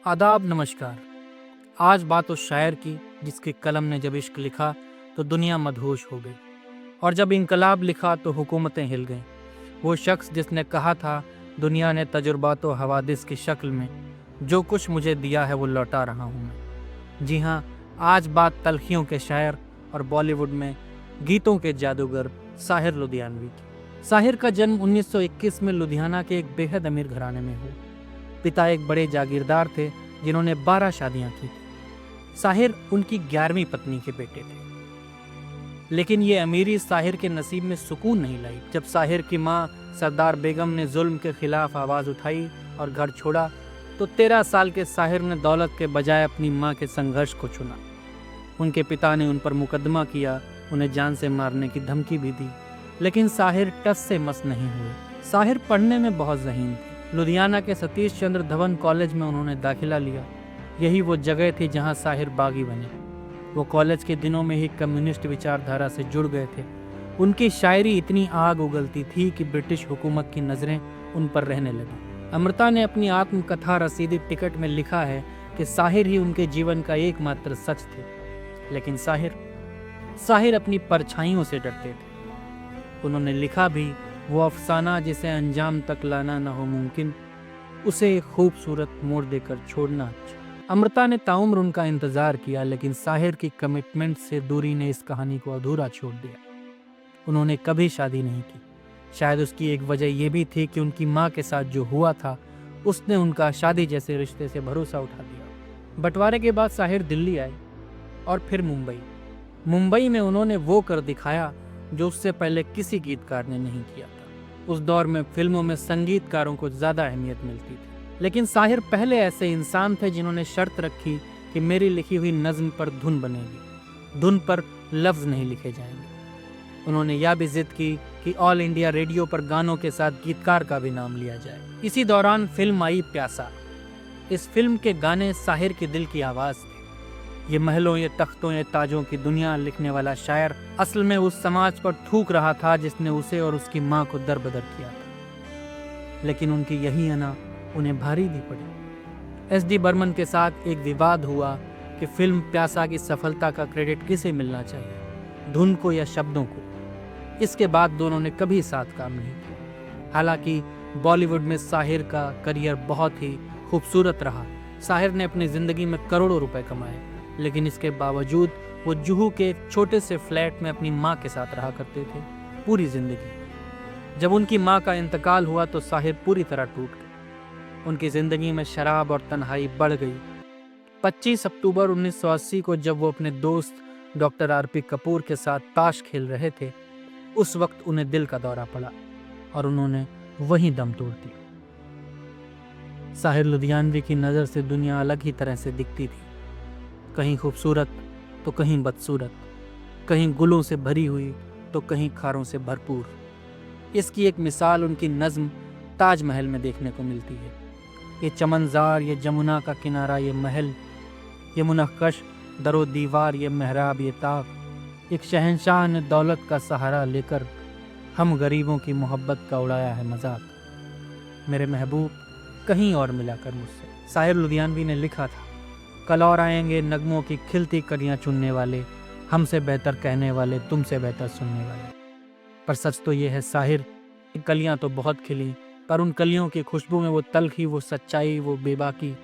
आदाब नमस्कार। आज बात उस शायर की जिसके कलम ने जब इश्क लिखा तो दुनिया मदहोश हो गई, और जब इनकलाब लिखा तो हुकूमतें हिल गईं। वो शख्स जिसने कहा था दुनिया ने तजुर्बात व हवादिस की शक्ल में जो कुछ मुझे दिया है वो लौटा रहा हूँ मैं। जी हाँ, आज बात तलखियों के शायर और बॉलीवुड में गीतों के जादूगर साहिर लुधियानवी की। साहिर का जन्म 1921 में लुधियाना के एक बेहद अमीर घराने में हुआ। पिता एक बड़े जागीरदार थे जिन्होंने 12 शादियां की थी। साहिर उनकी 11वीं पत्नी के बेटे थे, लेकिन ये अमीरी साहिर के नसीब में सुकून नहीं लाई। जब साहिर की मां सरदार बेगम ने जुल्म के खिलाफ आवाज़ उठाई और घर छोड़ा तो 13 साल के साहिर ने दौलत के बजाय अपनी मां के संघर्ष को चुना। उनके पिता ने उन पर मुकदमा किया, उन्हें जान से मारने की धमकी भी दी, लेकिन साहिर टस से मस नहीं हुए। साहिर पढ़ने में बहुत ज़हीन थे। लुधियाना के सतीश चंद्र धवन कॉलेज में उन्होंने दाखिला लिया। यही वो जगह थी जहां साहिर बागी बने। वो कॉलेज के दिनों में ही कम्युनिस्ट विचारधारा से जुड़ गए थे। उनकी शायरी इतनी आग उगलती थी कि ब्रिटिश हुकूमत की नज़रें उन पर रहने लगी। अमृता ने अपनी आत्मकथा रसीदी टिकट में लिखा है कि साहिर ही उनके जीवन का एकमात्र सच थे, लेकिन साहिर अपनी परछाइयों से डरते थे। उन्होंने लिखा भी, वो अफसाना जिसे अंजाम तक लाना न हो मुमकिन, उसे एक खूबसूरत मोड़ देकर छोड़ना अच्छा। अमृता ने ताउम्र उनका इंतजार किया, लेकिन साहिर की कमिटमेंट से दूरी ने इस कहानी को अधूरा छोड़ दिया। उन्होंने कभी शादी नहीं की। शायद उसकी एक वजह यह भी थी कि उनकी माँ के साथ जो हुआ था उसने उनका शादी जैसे रिश्ते से भरोसा उठा दिया। बंटवारे के बाद साहिर दिल्ली आए और फिर मुंबई में उन्होंने वो कर दिखाया जो उससे पहले किसी गीतकार ने नहीं किया था। उस दौर में फिल्मों में संगीतकारों को ज़्यादा अहमियत मिलती थी, लेकिन साहिर पहले ऐसे इंसान थे जिन्होंने शर्त रखी कि मेरी लिखी हुई नज़्म पर धुन बनेगी, धुन पर लफ्ज़ नहीं लिखे जाएंगे। उन्होंने यह भी जिद की कि ऑल इंडिया रेडियो पर गानों के साथ गीतकार का भी नाम लिया जाए। इसी दौरान फिल्म आई प्यासा। इस फिल्म के गाने साहिर के दिल की आवाज़ थे। ये महलों, ये तख्तों, ये ताजों की दुनिया लिखने वाला शायर असल में उस समाज पर थूक रहा था जिसने उसे और उसकी माँ को दरबदर किया था। लेकिन उनकी यही अना उन्हें भारी भी पड़ी। एस.डी. बर्मन के साथ एक विवाद हुआ कि फिल्म प्यासा की सफलता का क्रेडिट किसे मिलना चाहिए, धुन को या शब्दों को। इसके बाद दोनों ने कभी साथ काम नहीं किया। हालांकि बॉलीवुड में साहिर का करियर बहुत ही खूबसूरत रहा। साहिर ने अपनी ज़िंदगी में करोड़ों रुपए कमाए, लेकिन इसके बावजूद वो जुहू के छोटे से फ्लैट में अपनी माँ के साथ रहा करते थे पूरी जिंदगी। जब उनकी माँ का इंतकाल हुआ तो साहिर पूरी तरह टूट गए। उनकी ज़िंदगी में शराब और तन्हाई बढ़ गई। 25 अक्टूबर 1980 को जब वो अपने दोस्त डॉक्टर आर.पी. कपूर के साथ ताश खेल रहे थे, उस वक्त उन्हें दिल का दौरा पड़ा और उन्होंने वहीं दम तोड़ दिया। साहिर लुधियानवी की नज़र से दुनिया अलग ही तरह से दिखती थी, कहीं खूबसूरत तो कहीं बदसूरत, कहीं गुलों से भरी हुई तो कहीं खारों से भरपूर। इसकी एक मिसाल उनकी नज़्म ताजमहल में देखने को मिलती है। ये चमनज़ार, ये जमुना का किनारा, ये महल, ये मुनक्कश दरो दीवार, ये मेहराब, ये ताक, एक शहंशाह ने दौलत का सहारा लेकर हम गरीबों की मोहब्बत का उड़ाया है मजाक। मेरे महबूब कहीं और मिला कर मुझसे। साहिर लुधियानवी ने लिखा था, कल और आएंगे नगमों की खिलती कलियां चुनने वाले, हमसे बेहतर कहने वाले, तुमसे बेहतर सुनने वाले। पर सच तो ये है साहिर, कलियां तो बहुत खिली, पर उन कलियों की खुशबू में वो तलखी, वो सच्चाई, वो बेबाकी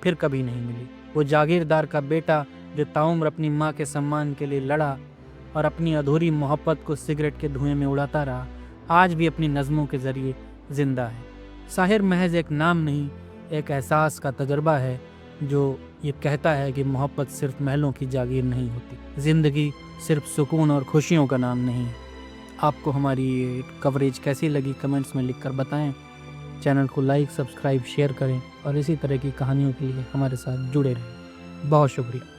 फिर कभी नहीं मिली। वो जागीरदार का बेटा जो ताउम्र अपनी माँ के सम्मान के लिए लड़ा और अपनी अधूरी मोहब्बत को सिगरेट के धुएं में उड़ाता रहा, आज भी अपनी नज़मों के ज़रिए जिंदा है। साहिर महज एक नाम नहीं, एक एहसास का तजर्बा है जो ये कहता है कि मोहब्बत सिर्फ महलों की जागीर नहीं होती, ज़िंदगी सिर्फ सुकून और खुशियों का नाम नहीं है। आपको हमारी ये कवरेज कैसी लगी कमेंट्स में लिखकर बताएं। चैनल को लाइक, सब्सक्राइब, शेयर करें और इसी तरह की कहानियों के लिए हमारे साथ जुड़े रहें। बहुत शुक्रिया।